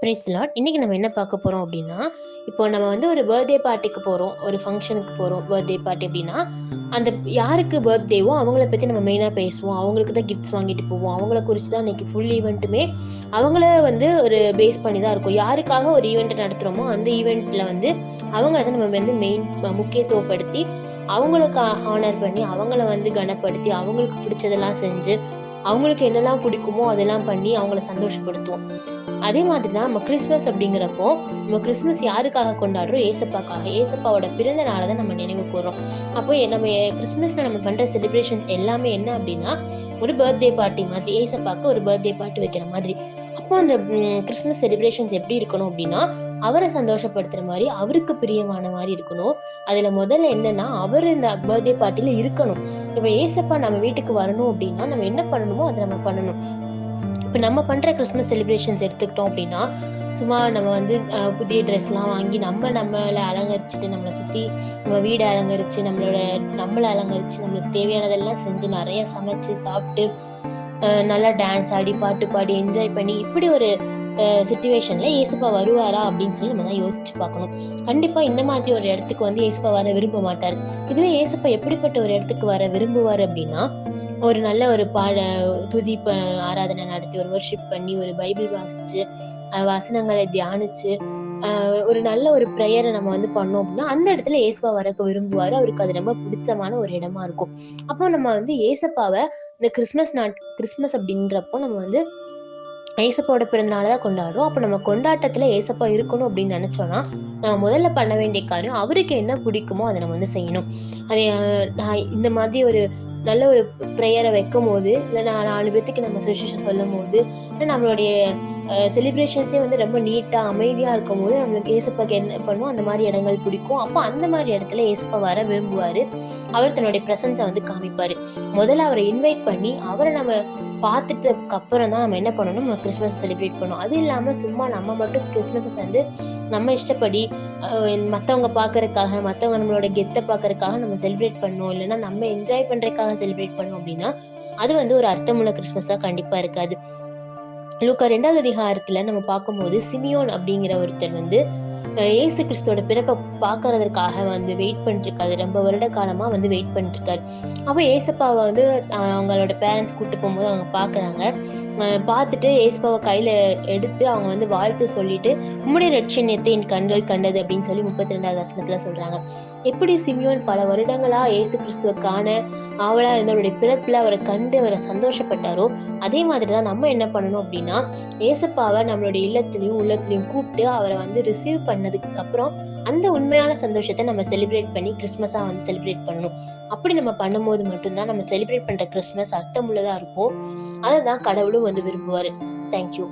Praise the Lord. இன்னைக்கு நம்ம என்ன பார்க்க போறோம் அப்படின்னா, இப்போ நம்ம வந்து ஒரு பர்த்டே பார்ட்டிக்கு போறோம், ஒரு ஃபங்க்ஷனுக்கு போறோம். பர்த்டே பார்ட்டி அப்படின்னா, அந்த யாருக்கு பர்த்டேவோ அவங்கள பத்தி நம்ம மெயினா பேசுவோம். அவங்களுக்கு தான் கிஃப்ட்ஸ் வாங்கிட்டு போவோம். அவங்கள குறிச்சு தான் இன்னைக்கு ஃபுல் ஈவென்ட்டுமே அவங்கள வந்து ஒரு பேஸ் பண்ணி தான் இருக்கும். யாருக்காக ஒரு ஈவெண்ட் நடத்துறோமோ அந்த ஈவெண்ட்ல வந்து அவங்கள தான் நம்ம வந்து மெயின் முக்கியத்துவப்படுத்தி, அவங்களுக்கு ஹானர் பண்ணி, அவங்கள வந்து கனப்படுத்தி, அவங்களுக்கு பிடிச்சதெல்லாம் செஞ்சு, அவங்களுக்கு என்னெல்லாம் பிடிக்குமோ அதெல்லாம் பண்ணி அவங்கள சந்தோஷப்படுத்துவோம். அதே மாதிரி தான் நம்ம கிறிஸ்மஸ் அப்படிங்கிறப்போ, நம்ம கிறிஸ்மஸ் யாருக்காக கொண்டாடுறோம்? ஏசப்பாக்காக. ஏசப்பாவோட பிறந்த நாளை தான் நம்ம நினைவு கூர்றோம். அப்போ நம்ம கிறிஸ்மஸ்ல நம்ம பண்ற செலிப்ரேஷன்ஸ் எல்லாமே என்ன அப்படின்னா, ஒரு பர்த்டே பார்ட்டி மாதிரி, ஏசப்பாக்கு ஒரு பர்த்டே பார்ட்டி வைக்கிற மாதிரி. அப்போ அந்த கிறிஸ்மஸ் செலிப்ரேஷன்ஸ் எப்படி இருக்கணும் அப்படின்னா, அவரை சந்தோஷப்படுத்துற மாதிரி, அவருக்கு பிரியமான மாதிரி இருக்கணும். அதுல முதல்ல என்னன்னா, அவர் இந்த பர்த்டே பார்ட்டில இருக்கணும். இப்ப ஏசப்பா நம்ம வீட்டுக்கு வரணும் அப்படின்னா, நம்ம என்ன பண்ணணுமோ அதை நம்ம பண்ணணும். இப்போ நம்ம பண்ற கிறிஸ்மஸ் செலிப்ரேஷன்ஸ் எடுத்துக்கிட்டோம் அப்படின்னா, சும்மா நம்ம வந்து புதிய ட்ரெஸ்லாம் வாங்கி நம்மளை அலங்கரிச்சுட்டு, நம்மளை சுற்றி நம்ம வீடை அலங்கரிச்சு, நம்மளை அலங்கரிச்சு, நம்மளுக்கு தேவையானதெல்லாம் செஞ்சு நிறைய சமைச்சு சாப்பிட்டு நல்லா டான்ஸ் ஆடி பாட்டு பாடி என்ஜாய் பண்ணி இப்படி ஒரு சிச்சுவேஷன்ல ஏசப்பா வருவாரா அப்படின்னு சொல்லி நம்ம தான் யோசிச்சு பார்க்கணும். கண்டிப்பா இந்த மாதிரி ஒரு இடத்துக்கு வந்து ஏசப்பா வர விரும்ப மாட்டாரு. இதுவே ஏசப்பா எப்படிப்பட்ட ஒரு இடத்துக்கு வர விரும்புவார் அப்படின்னா, ஒரு நல்ல ஒரு துதி ஆராதனை நடத்தி, ஒரு வர்ஷிப் பண்ணி, ஒரு பைபிள் வாசிச்சு, வசனங்களை தியானிச்சு, ஒரு நல்ல ஒரு ப்ரேயரை நம்ம வந்து பண்ணோம் அப்படின்னா, அந்த இடத்துல ஏசப்பா வரக்கு விரும்புவாரு. அவருக்கு அது ரொம்ப பிடிச்சமான ஒரு இடமா இருக்கும். அப்போ நம்ம வந்து ஏசப்பாவை இந்த கிறிஸ்மஸ் அப்படின்றப்போ நம்ம வந்து ஏசப்பாவோட பிறந்தநாளை தான் கொண்டாடுறோம். அப்போ நம்ம கொண்டாட்டத்துல ஏசப்பா இருக்கணும் அப்படின்னு நினைச்சோம்னா, நம்ம முதல்ல பண்ண வேண்டிய காரியம் அவருக்கு என்ன பிடிக்குமோ அதை நம்ம வந்து செய்யணும். அதை நான் இந்த மாதிரி ஒரு நல்ல ஒரு ப்ரேயரை வைக்கும் போது, இல்லை 4 பேத்துக்கு நம்ம சுவிசேஷம் சொல்லும் போது, இல்லை நம்மளுடைய செலிப்ரேஷன்ஸே வந்து ரொம்ப நீட்டா அமைதியா இருக்கும் போது நம்மளுக்கு ஏசப்பாக்கு என்ன பண்ணுவோம், அந்த மாதிரி இடங்கள் பிடிக்கும். அப்போ அந்த மாதிரி இடத்துல ஏசப்பா வர விரும்புவாரு. அவர் தன்னுடைய பிரசன்ஸை வந்து காமிப்பாரு. முதல்ல அவரை இன்வைட் பண்ணி அவரை நம்ம பார்த்துட்டதுக்கு அப்புறம் தான் நம்ம என்ன பண்ணணும், நம்ம கிறிஸ்மஸ் செலிப்ரேட் பண்ணணும். அது இல்லாம சும்மா நம்ம மட்டும் கிறிஸ்மஸை வந்து நம்ம இஷ்டப்படி மற்றவங்க பார்க்கறதுக்காக, மற்றவங்க நம்மளோட கெத்தை பார்க்கறதுக்காக நம்ம செலிப்ரேட் பண்ணோம், இல்லைன்னா நம்ம என்ஜாய் பண்றதுக்காக செலிப்ரேட் பண்ணோம் அப்படின்னா அது வந்து ஒரு அர்த்தமுள்ள கிறிஸ்மஸா கண்டிப்பா இருக்காது. லூக்கா 2வது அதிகாரத்துல நம்ம பார்க்கும்போது சிமியோன் அப்படிங்கிற ஒருத்தர் வந்து இயேசு கிறிஸ்துவோட பிறப்பை பார்க்கறதுக்காக வந்து வெயிட் பண்ணிட்டு இருக்காரு. ரொம்ப வருட காலமா வந்து வெயிட் பண்ணிட்டு இருக்காரு. அப்போ ஏசப்பாவை வந்து அவங்களோட பேரண்ட்ஸ் கூப்பிட்டு போகும்போது அவங்க பார்க்குறாங்க. பார்த்துட்டு ஏசப்பாவை கையில எடுத்து அவங்க வந்து வாழ்த்து சொல்லிட்டு, உம்முடைய ரட்சணியத்தை என் கண்கள் கண்டது அப்படின்னு சொல்லி 32வது வசனத்துல சொல்றாங்க. எப்படி சிமியோன் பல வருடங்களா இயேசு கிறிஸ்துவை காண அவளா என்னுடைய பிறப்புல அவரை கண்டு அவரை சந்தோஷப்பட்டாரோ, அதே மாதிரிதான் நம்ம என்ன பண்ணணும் அப்படின்னா, ஏசப்பாவை நம்மளுடைய இல்லத்திலையும் உள்ளத்திலையும் கூப்பிட்டு அவரை வந்து ரிசீவ் பண்ணதுக்கு அப்புறம் அந்த உண்மையான சந்தோஷத்தை நம்ம செலிப்ரேட் பண்ணி கிறிஸ்மஸா வந்து செலிப்ரேட் பண்ணணும். அப்படி நம்ம பண்ணும்போது மட்டும்தான் நம்ம செலிப்ரேட் பண்ற கிறிஸ்மஸ் அர்த்தமுள்ளதா இருக்கும். அதைதான் கடவுளும் வந்து விரும்புவாரு. தேங்க்யூ.